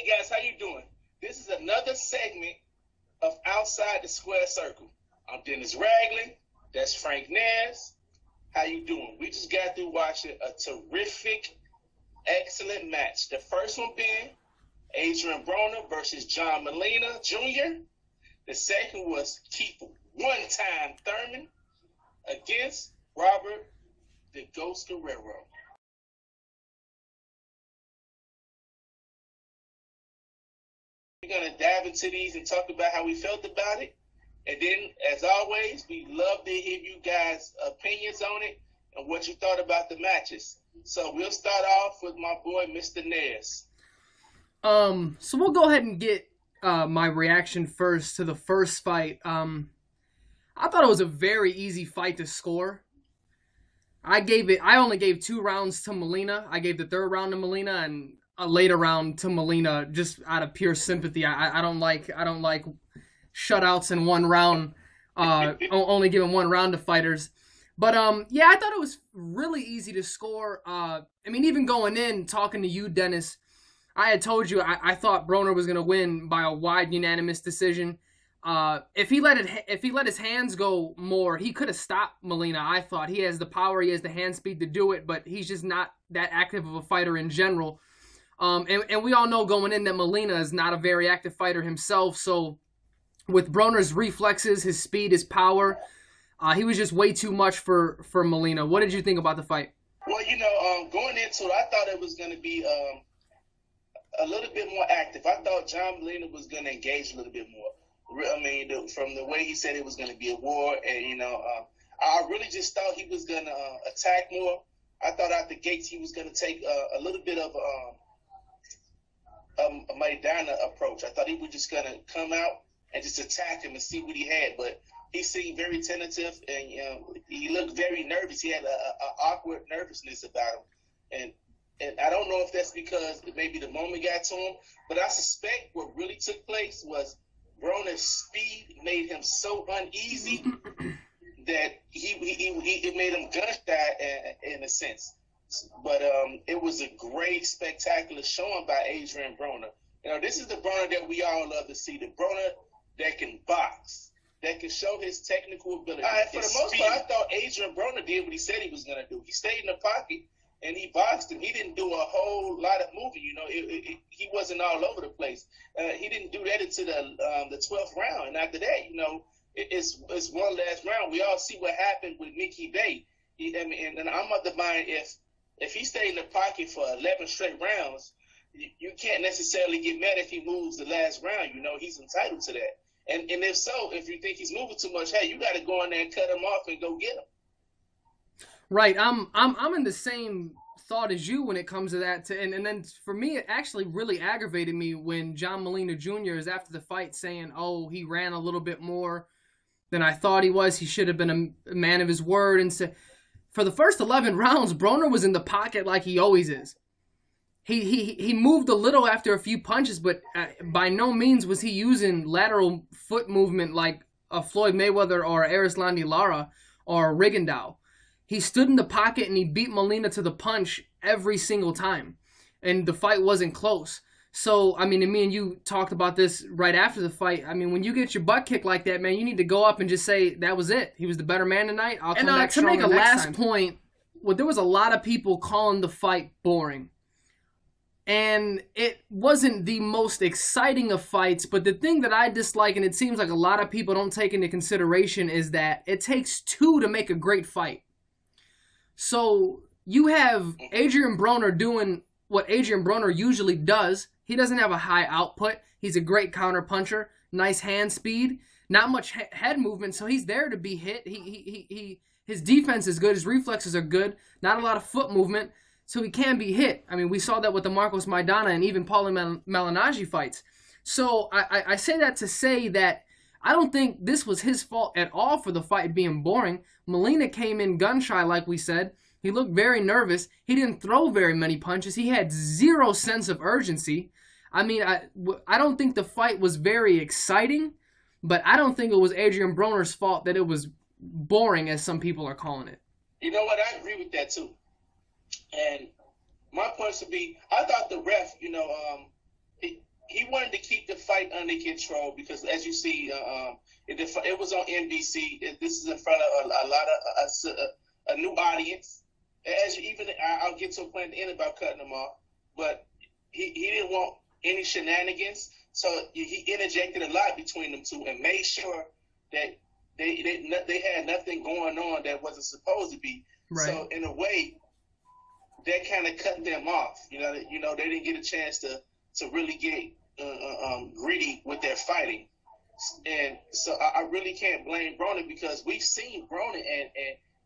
Hey guys, how you doing? This is another segment of Outside the Square Circle. I'm Dennis Ragley. That's Frank Nez. How you doing? We just got through watching a terrific, excellent match. The first one being Adrian Broner versus John Molina Jr. The second was Keith one-time Thurman against Robert the Ghost Guerrero. We're going to dive into these and talk about how we felt about it. And then, as always, we love to hear you guys' opinions on it and what you thought about the matches. So we'll start off with my boy, Mr. Nez. So we'll go ahead and get my reaction first to the first fight. I thought it was a very easy fight to score. I only gave 2 rounds to Molina. I gave the 3rd round to Molina and a later round to Molina just out of pure sympathy. I don't like shutouts in 1 round, only giving 1 round to fighters. But yeah, I thought it was really easy to score. I mean, even going in, talking to you, Dennis, I had told you I thought Broner was going to win by a wide unanimous decision. If he let his hands go more, he could have stopped Molina. I thought he has the power, he has the hand speed to do it, but he's just not that active of a fighter in general. And we all know going in that Molina is not a very active fighter himself. So with Broner's reflexes, his speed, his power, he was just way too much for Molina. What did you think about the fight? Well, going into it, I thought it was going to be a little bit more active. I thought John Molina was going to engage a little bit more. I mean, from the way he said it was going to be a war, and I really just thought he was going to attack more. I thought out the gates he was going to take a little bit of a Maidana approach. I thought he was just going to come out and just attack him and see what he had, but he seemed very tentative and he looked very nervous. He had an awkward nervousness about him, and I don't know if that's because maybe the moment got to him, but I suspect what really took place was Broner's speed made him so uneasy that it made him gun shy in a sense. But it was a great, spectacular showing by Adrian Broner. This is the Broner that we all love to see, the Broner that can box, that can show his technical ability. For the most part, I thought Adrian Broner did what he said he was going to do. He stayed in the pocket and he boxed him. He didn't do a whole lot of moving. He wasn't all over the place. He didn't do that until the 12th round. And after that, it's one last round. We all see what happened with Mickey Bay. And I'm of the mind if he stayed in the pocket for 11 straight rounds, you can't necessarily get mad if he moves the last round. He's entitled to that. And if so, if you think he's moving too much, hey, you got to go in there and cut him off and go get him. Right. I'm in the same thought as you when it comes to that. And then for me, it actually really aggravated me when John Molina Jr. is after the fight saying, oh, he ran a little bit more than I thought he was. He should have been a man of his word. And so, for the first 11 rounds, Broner was in the pocket like he always is. He moved a little after a few punches, but by no means was he using lateral foot movement like a Floyd Mayweather or Arislandi Lara or Rigondeaux. He stood in the pocket and he beat Molina to the punch every single time. And the fight wasn't close. So, I mean, and me and you talked about this right after the fight. I mean, when you get your butt kicked like that, man, you need to go up and just say, that was it. He was the better man tonight. I'll come back stronger next time. And to make a last point, there was a lot of people calling the fight boring. And it wasn't the most exciting of fights, but the thing that I dislike, and it seems like a lot of people don't take into consideration, is that it takes 2 to make a great fight. So you have Adrian Broner doing what Adrian Broner usually does. He doesn't have a high output. He's a great counter puncher, nice hand speed, not much head movement, so he's there to be hit. His defense is good, his reflexes are good, not a lot of foot movement, so he can be hit. I mean, we saw that with the Marcos Maidana and even Paulie Malignaggi fights. So I say that to say that I don't think this was his fault at all for the fight being boring. Molina came in gun shy, like we said. He looked very nervous. He didn't throw very many punches. He had zero sense of urgency. I mean, I don't think the fight was very exciting, but I don't think it was Adrian Broner's fault that it was boring, as some people are calling it. You know what? I agree with that, too. And my points would be, I thought the ref, wanted to keep the fight under control because, as you see, it was on NBC. This is in front of a lot of a new audience. I'll get to a point at the end about cutting them off, but he didn't want any shenanigans, so he interjected a lot between them two and made sure that they had nothing going on that wasn't supposed to be. Right. So in a way, that kind of cut them off. They didn't get a chance to really get gritty with their fighting, and so I really can't blame Broner because we've seen Broner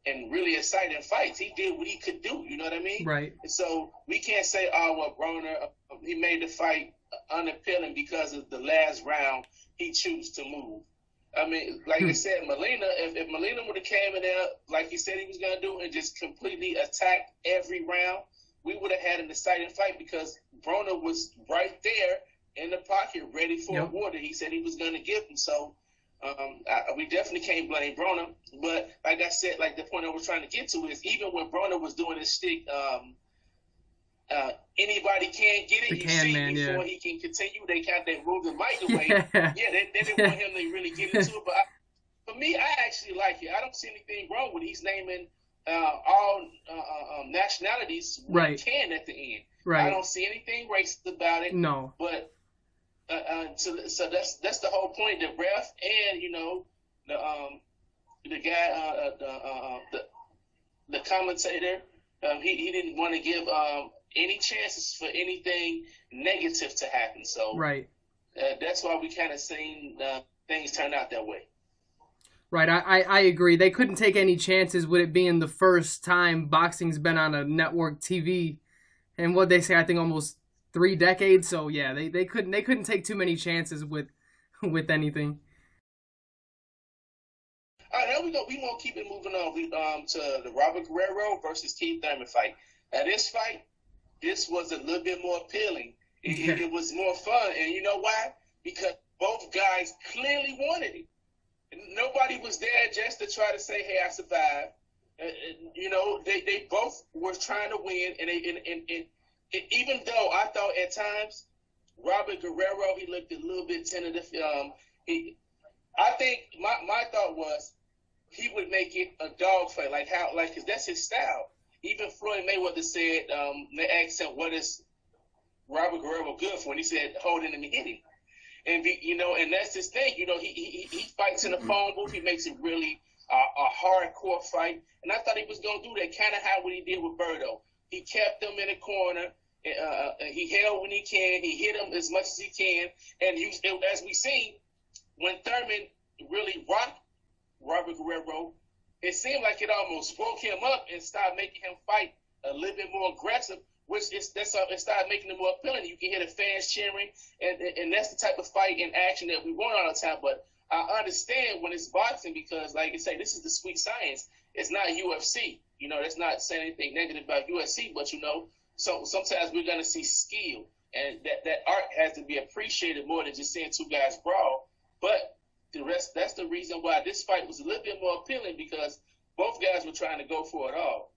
and really exciting fights. He did what he could do. You know what I mean? Right. And so we can't say, oh well, Broner he made the fight unappealing because of the last round he chose to move. I mean, like I said, Molina, if Molina would have came in there like he said he was going to do and just completely attacked every round, we would have had an exciting fight because Broner was right there in the pocket ready for a war that he said he was going to give him. So we definitely can't blame Broner. But like I said, like the point I was trying to get to is even when Broner was doing his stick, anybody can get it. Before he can continue, they moved the mic away. They didn't want him to really get into it. But for me, I actually like it. I don't see anything wrong with he's naming all nationalities when he can at the end. Right. I don't see anything racist about it. No. But so that's the whole point. The ref and the guy the commentator he didn't want to give any chances for anything negative to happen. So that's why we kind of seen things turn out that way. Right, I agree. They couldn't take any chances with it being the first time boxing's been on a network TV, and what they say, I think almost 3 decades. So yeah, they couldn't take too many chances with anything. All right, now we won't keep it moving on. To the Robert Guerrero versus Keith Thurman fight. Now this was a little bit more appealing. It was more fun, and you know why? Because both guys clearly wanted it. Nobody was there just to try to say, "Hey, I survived." They both were trying to win, and even though I thought at times Robert Guerrero he looked a little bit tentative. I think my thought was he would make it a dogfight, because that's his style. Even Floyd Mayweather said they asked him what is Robert Guerrero good for, and he said holding him and hitting. And and that's his thing. He fights in the phone booth. He makes it really a hardcore fight. And I thought he was gonna do that, kind of how what he did with Berto. He kept him in the corner. He held when he can. He hit him as much as he can. And as we seen, when Thurman really rocked Robert Guerrero, it seemed like it almost woke him up and started making him fight a little bit more aggressive. It started making it more appealing. You can hear the fans cheering, and that's the type of fight and action that we want all the time. But I understand when it's boxing because, like I say, this is the sweet science. It's not UFC. That's not saying anything negative about UFC, but so sometimes we're gonna see skill, and that art has to be appreciated more than just seeing two guys brawl. But that's the reason why this fight was a little bit more appealing because both guys were trying to go for it all.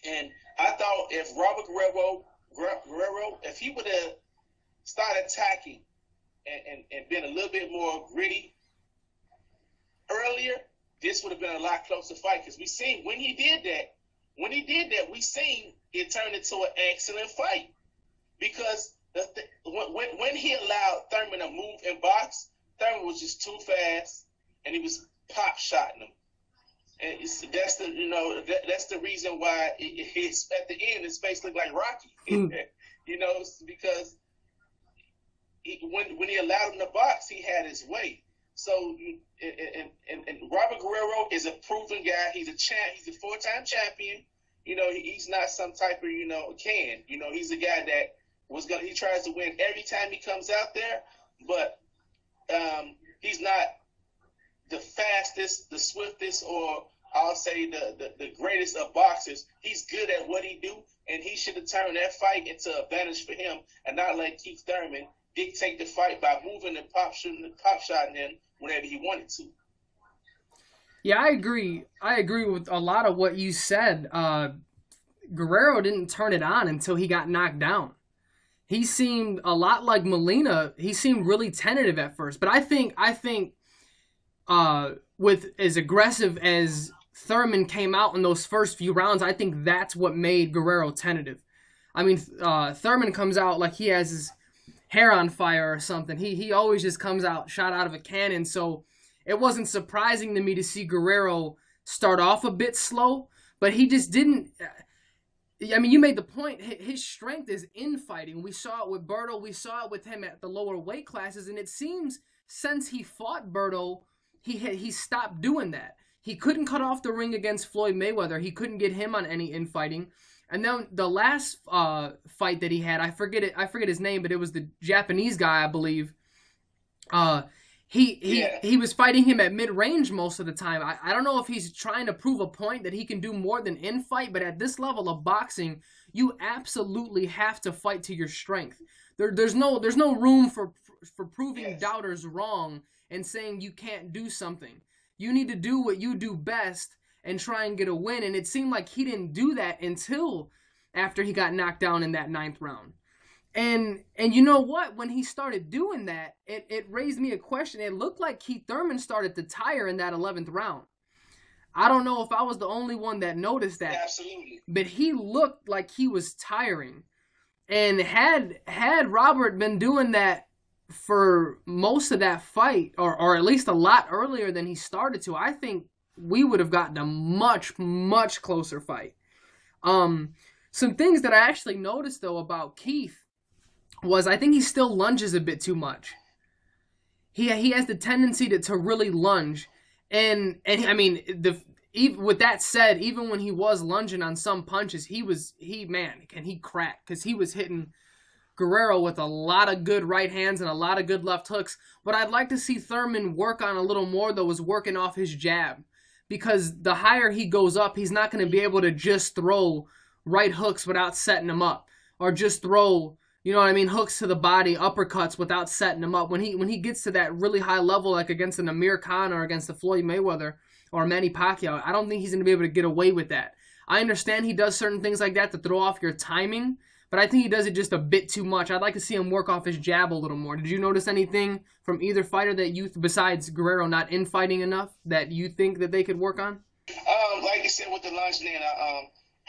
And I thought if Robert Guerrero, if he would have started attacking and been a little bit more gritty earlier, this would have been a lot closer fight. Because we seen when he did that, we seen it turn into an excellent fight. Because when he allowed Thurman to move and box, Thurman was just too fast, and he was pop-shotting him. And that's the reason why it's at the end his face looked like Rocky. Because when he allowed him to box, he had his way. So and Robert Guerrero is a proven guy. He's a He's a 4-time champion. He's not some type of He's a guy that he tries to win every time he comes out there, but he's not the fastest, the swiftest, or I'll say the greatest of boxers. He's good at what he do, and he should have turned that fight into an advantage for him and not let Keith Thurman dictate the fight by moving and pop-shotting him whenever he wanted to. Yeah, I agree. I agree with a lot of what you said. Guerrero didn't turn it on until he got knocked down. He seemed a lot like Molina. He seemed really tentative at first, but I think with as aggressive as Thurman came out in those first few rounds, I think that's what made Guerrero tentative. I mean, Thurman comes out like he has his hair on fire or something. He always just comes out shot out of a cannon. So it wasn't surprising to me to see Guerrero start off a bit slow, but he just didn't. I mean, you made the point. His strength is in fighting. We saw it with Berto. We saw it with him at the lower weight classes, and it seems since he fought Berto, he stopped doing that. He couldn't cut off the ring against Floyd Mayweather. He couldn't get him on any infighting. And then the last fight that he had, I forget his name, but it was the Japanese guy, I believe. He was fighting him at mid-range most of the time. I don't know if he's trying to prove a point that he can do more than in-fight, but at this level of boxing, you absolutely have to fight to your strength. There's no room for proving doubters wrong and saying you can't do something. You need to do what you do best and try and get a win, and it seemed like he didn't do that until after he got knocked down in that 9th round. And you know what? When he started doing that, it raised me a question. It looked like Keith Thurman started to tire in that 11th round. I don't know if I was the only one that noticed that. Absolutely. But he looked like he was tiring. And had Robert been doing that for most of that fight, or at least a lot earlier than he started to, I think we would have gotten a much, much closer fight. Some things that I actually noticed, though, about Keith was I think he still lunges a bit too much. He has the tendency to really lunge. And I mean, with that said, even when he was lunging on some punches, can he crack? Because he was hitting Guerrero with a lot of good right hands and a lot of good left hooks. What I'd like to see Thurman work on a little more, though, is working off his jab. Because the higher he goes up, he's not going to be able to just throw right hooks without setting him up. Or just throw, you know what I mean, hooks to the body, uppercuts without setting him up. When he gets to that really high level, like against an Amir Khan or against a Floyd Mayweather or Manny Pacquiao, I don't think he's going to be able to get away with that. I understand he does certain things like that to throw off your timing, but I think he does it just a bit too much. I'd like to see him work off his jab a little more. Did you notice anything from either fighter that you, besides Guerrero not infighting enough, that you think that they could work on? Like you said with the lunge,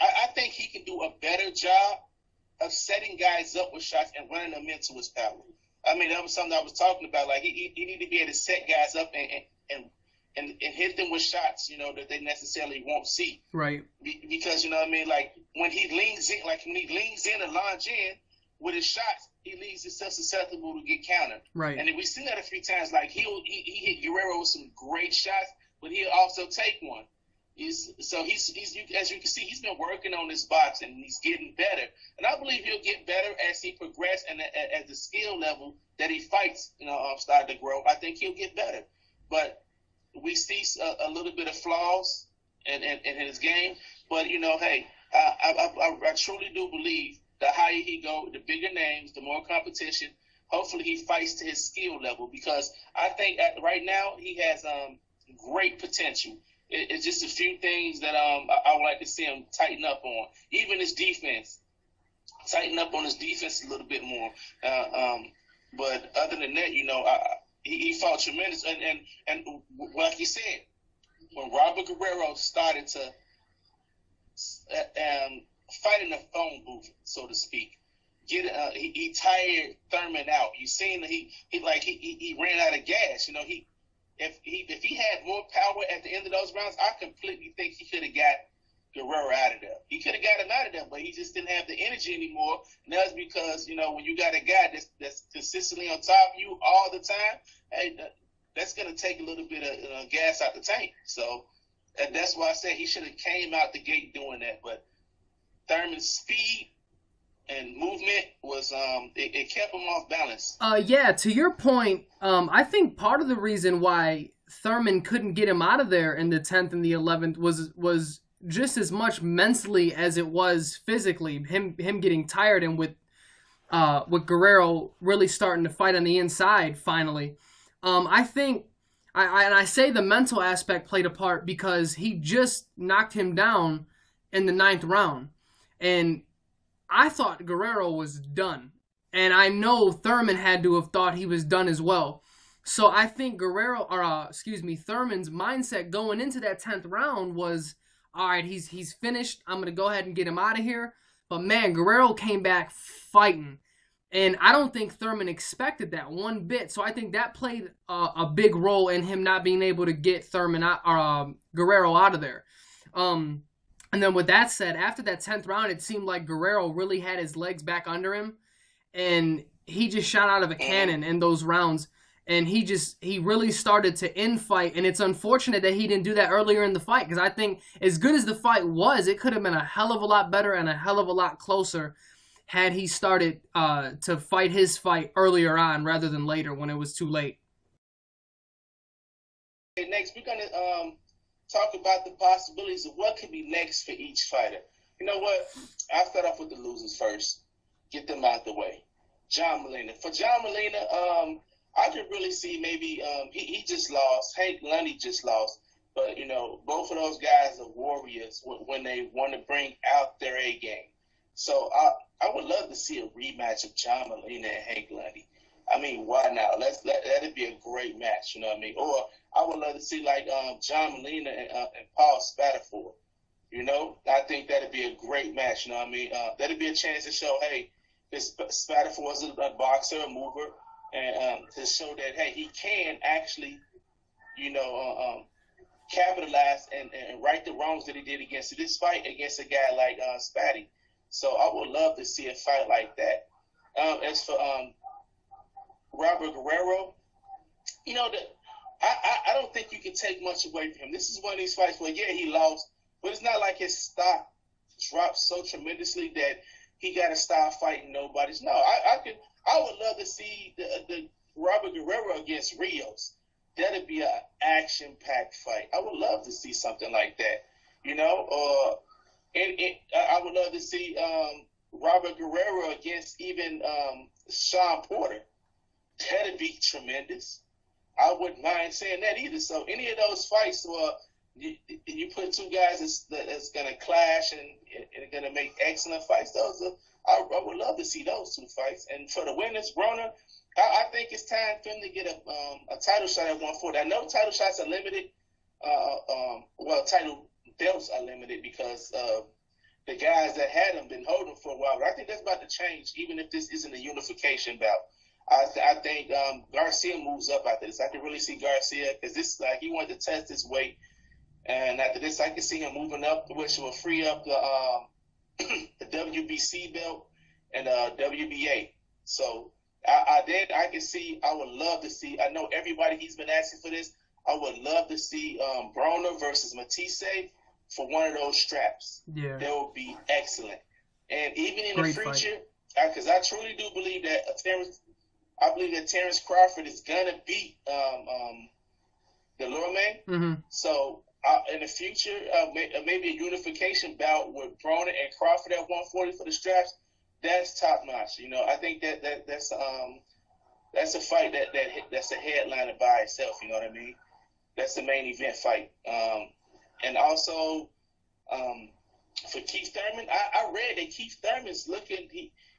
I think he can do a better job of setting guys up with shots and running them into his power. I mean, that was something I was talking about. Like he need to be able to set guys up and hit them with shots, that they necessarily won't see. Right. Because like when he leans in and launch in with his shots, he leaves himself susceptible to get countered. Right. And we've seen that a few times. Like he hit Guerrero with some great shots, but he'll also take one. He's as you can see, he's been working on this boxing and he's getting better. And I believe he'll get better as he progresses and at the skill level that he fights, start to grow. I think he'll get better. But we see a little bit of flaws in his game. But hey, I truly do believe the higher he go, the bigger names, the more competition. Hopefully he fights to his skill level, because I think right now he has great potential. It's just a few things that I would like to see him tighten up on. Even his defense. Tighten up on his defense a little bit more. But other than that, he fought tremendous. And like you said, when Robert Guerrero started to fight in the phone booth, so to speak, he tired Thurman out. You seen he ran out of gas. If he had more power at the end of those rounds, I completely think he could have got Guerrero out of there. He could have got him out of there, but he just didn't have the energy anymore. And that's because, when you got a guy that's consistently on top of you all the time, hey, that's going to take a little bit of gas out the tank. So that's why I said he should have came out the gate doing that. But Thurman's speed and movement was it kept him off balance. Yeah, to your point, I think part of the reason why Thurman couldn't get him out of there in the 10th and the 11th was just as much mentally as it was physically. Him getting tired, and with Guerrero really starting to fight on the inside finally. I think I say the mental aspect played a part, because he just knocked him down in the 9th round, and I thought Guerrero was done. and I know Thurman had to have thought he was done as well. So I think Thurman's mindset going into that 10th round was, all right, he's finished. I'm gonna go ahead and get him out of here. But man, Guerrero came back fighting, and I don't think Thurman expected that one bit. So I think that played a big role in him not being able to get Guerrero out of there. And then with that said, after that 10th round, it seemed like Guerrero really had his legs back under him, and he just shot out of a cannon in those rounds. And he really started to infight, and it's unfortunate that he didn't do that earlier in the fight, because I think as good as the fight was, it could have been a hell of a lot better and a hell of a lot closer had he started to fight his fight earlier on rather than later when it was too late. Okay, next, we're going to talk about the possibilities of what could be next for each fighter. You know what? I'll start off with the losers first. Get them out the way. John Molina. For John Molina, I could really see maybe he just lost. Hank Lundy just lost. But, you know, both of those guys are warriors when they want to bring out their A game. So I would love to see a rematch of John Molina and Hank Lundy. I mean, why not? That'd be a great match, you know what I mean? Or I would love to see, like, John Molina and Paul Spadafore. You know, I think that'd be a great match, you know what I mean? That'd be a chance to show, hey, this Spadafore is a boxer, a mover, and to show that, hey, he can actually, you know, capitalize and right the wrongs that he did against this fight against a guy like Spatty. So I would love to see a fight like that. As for Robert Guerrero, you know, I don't think you can take much away from him. This is one of these fights where, yeah, he lost, but it's not like his stock dropped so tremendously that he got to stop fighting nobody's. No, I would love to see the Robert Guerrero against Rios. That'd be an action-packed fight. I would love to see something like that, you know. I would love to see Robert Guerrero against even Sean Porter. That'd be tremendous. I wouldn't mind saying that either. So any of those fights where you put two guys that's going to clash and going to make excellent fights, I would love to see those two fights. And for the winners, Broner, I think it's time for him to get a title shot at 140. I know title shots are limited. Title belts are limited because the guys that had them been holding for a while. But I think that's about to change, even if this isn't a unification bout. I think Garcia moves up after this. I can really see Garcia because this he wanted to test his weight, and after this, I can see him moving up, which will free up the WBC belt and WBA. So I can see. I would love to see. I know everybody he's been asking for this. I would love to see Broner versus Matisse for one of those straps. Yeah, that would be excellent. And even in the future, because I truly do believe that Terrence Crawford is gonna beat the Lurman. Mm-hmm. So in the future, maybe a unification bout with Broner and Crawford at 140 for the straps. That's top notch. You know, I think that's a fight that's a headliner by itself. You know what I mean? That's the main event fight. And also for Keith Thurman, I read that Keith Thurman's looking.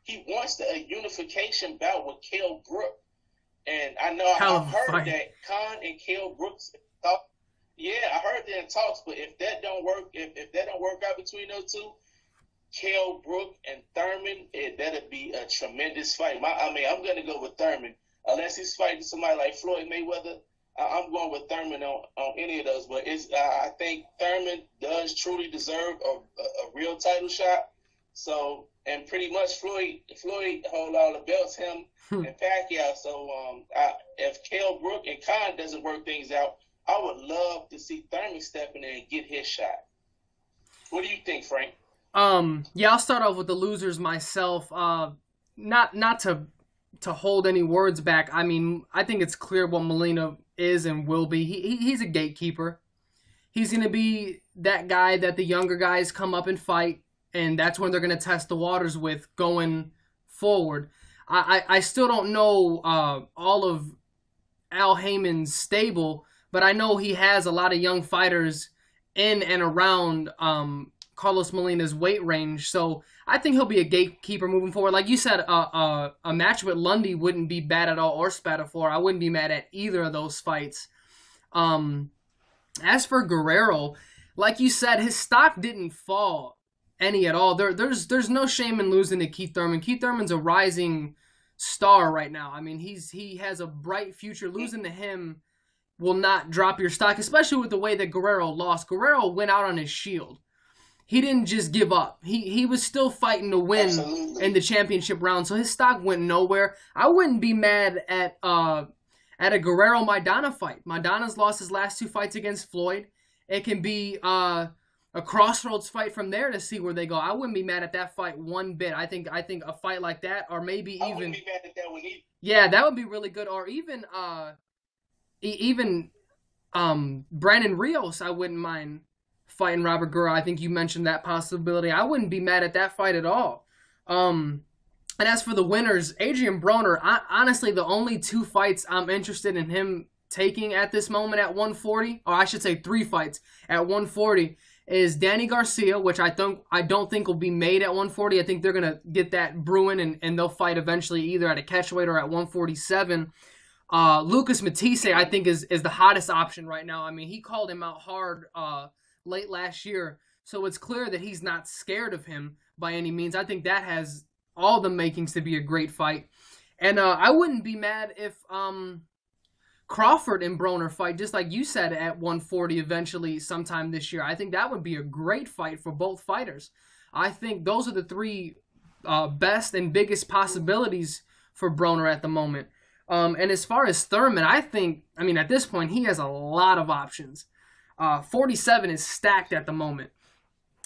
He wants a unification bout with Kell Brook. And I know I've heard that Khan and Kell Brooks talk. Yeah, I heard they're in talks, but if that don't work, if that don't work out between those two, Kell Brook and Thurman, that'd be a tremendous fight. I'm going to go with Thurman. Unless he's fighting somebody like Floyd Mayweather, I'm going with Thurman on any of those. But I think Thurman does truly deserve a real title shot. So, and pretty much Floyd hold all the belts, him and Pacquiao. So if Kell Brook and Khan doesn't work things out, I would love to see Thurman step in there and get his shot. What do you think, Frank? Yeah, I'll start off with the losers myself. Not to hold any words back. I mean, I think it's clear what Molina is and will be. He's a gatekeeper. He's going to be that guy that the younger guys come up and fight, and that's when they're going to test the waters with going forward. I still don't know all of Al Heyman's stable, but I know he has a lot of young fighters in and around Carlos Molina's weight range. So I think he'll be a gatekeeper moving forward. Like you said, a match with Lundy wouldn't be bad at all, or Spatafora. I wouldn't be mad at either of those fights. As for Guerrero, like you said, his stock didn't fall any at all. There's no shame in losing to Keith Thurman. Keith Thurman's a rising star right now. I mean, he has a bright future. Losing to him will not drop your stock, especially with the way that Guerrero lost. Guerrero went out on his shield. He didn't just give up. He was still fighting to win in the championship round, so his stock went nowhere. I wouldn't be mad at a Guerrero Maidana fight. Maidana's lost his last 2 fights against Floyd. It can be a crossroads fight from there to see where they go. I wouldn't be mad at that fight one bit. I think a fight like that, or maybe even, I wouldn't be mad at that one either. Yeah, that would be really good. Or even Brandon Rios, I wouldn't mind fighting Robert Guerrero. I think you mentioned that possibility. I wouldn't be mad at that fight at all. And as for the winners, Adrian Broner, honestly, the only 2 fights I'm interested in him taking at this moment at 140, or I should say 3 fights at 140, is Danny Garcia, which I don't think will be made at 140. I think they're gonna get that brewing, and they'll fight eventually either at a catchweight or at 147. Lucas Matisse, I think, is the hottest option right now. I mean, he called him out hard late last year, so it's clear that he's not scared of him by any means. I think that has all the makings to be a great fight. And I wouldn't be mad if Crawford and Broner fight, just like you said, at 140 eventually sometime this year. I think that would be a great fight for both fighters. I think those are the 3 best and biggest possibilities for Broner at the moment. And as far as Thurman, I mean, at this point, he has a lot of options. 47 is stacked at the moment.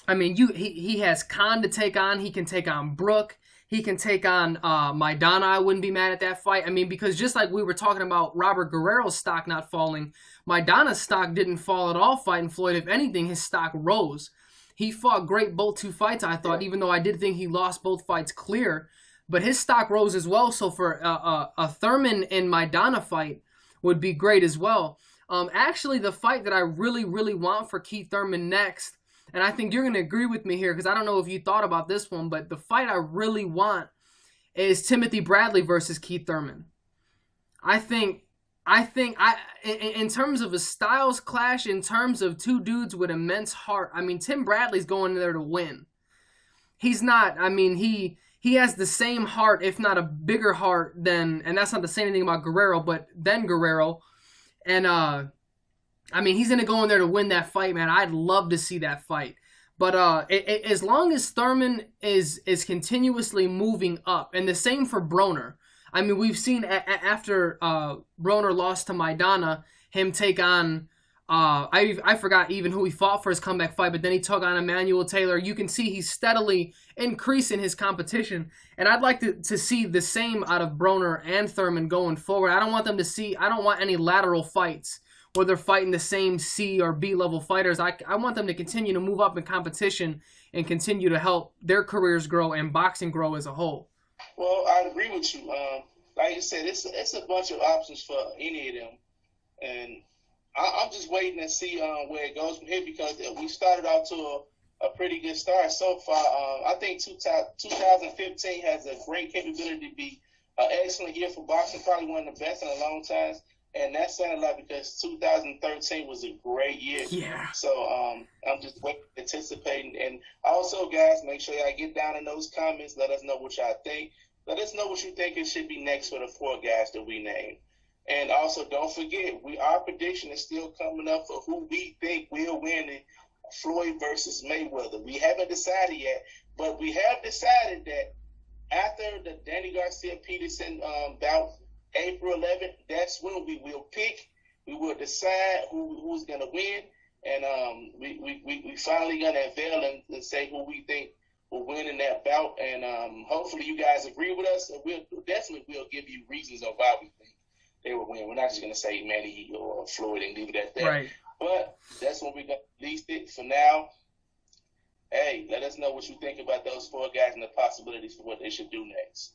I mean, he has Khan to take on. He can take on Brook. He can take on Maidana. I wouldn't be mad at that fight. I mean, because just like we were talking about Robert Guerrero's stock not falling, Maidana's stock didn't fall at all fighting Floyd. If anything, his stock rose. He fought great both 2 fights, I thought, even though I did think he lost both fights clear. But his stock rose as well. So for a Thurman and Maidana fight would be great as well. Actually, the fight that I really, really want for Keith Thurman next, and I think you're going to agree with me here because I don't know if you thought about this one, but the fight I really want is Timothy Bradley versus Keith Thurman. I think in terms of a styles clash, in terms of 2 dudes with immense heart, I mean, Tim Bradley's going there to win. He's not, I mean, he has the same heart, if not a bigger heart than, and that's not to say anything about Guerrero, but then Guerrero. And, I mean, he's going to go in there to win that fight, man. I'd love to see that fight. But as long as Thurman is continuously moving up, and the same for Broner. I mean, we've seen after Broner lost to Maidana, him take on, I forgot even who he fought for his comeback fight, but then he took on Emmanuel Taylor. You can see he's steadily increasing his competition. And I'd like to see the same out of Broner and Thurman going forward. I don't want any lateral fights where they're fighting the same C or B level fighters. I want them to continue to move up in competition and continue to help their careers grow and boxing grow as a whole. Well, I agree with you. Like you said, it's a bunch of options for any of them. And I'm just waiting to see where it goes from here because we started off to a pretty good start so far. I think 2015 has a great capability to be an excellent year for boxing, probably one of the best in a long time. And that sounded like because 2013 was a great year. Yeah. So I'm just anticipating. And also, guys, make sure y'all get down in those comments. Let us know what y'all think. Let us know what you think it should be next for the 4 guys that we named. And also, don't forget, our prediction is still coming up for who we think will win in Floyd versus Mayweather. We haven't decided yet, but we have decided that after the Danny Garcia-Peterson bout, April 11th, that's when we will pick. We will decide who's going to win. And we finally going to unveil and say who we think will win in that bout. And hopefully you guys agree with us. And we'll give you reasons of why we think they will win. We're not just going to say Manny or Floyd and leave it at that. Right. But that's when we're going to release it. For now, hey, let us know what you think about those 4 guys and the possibilities for what they should do next.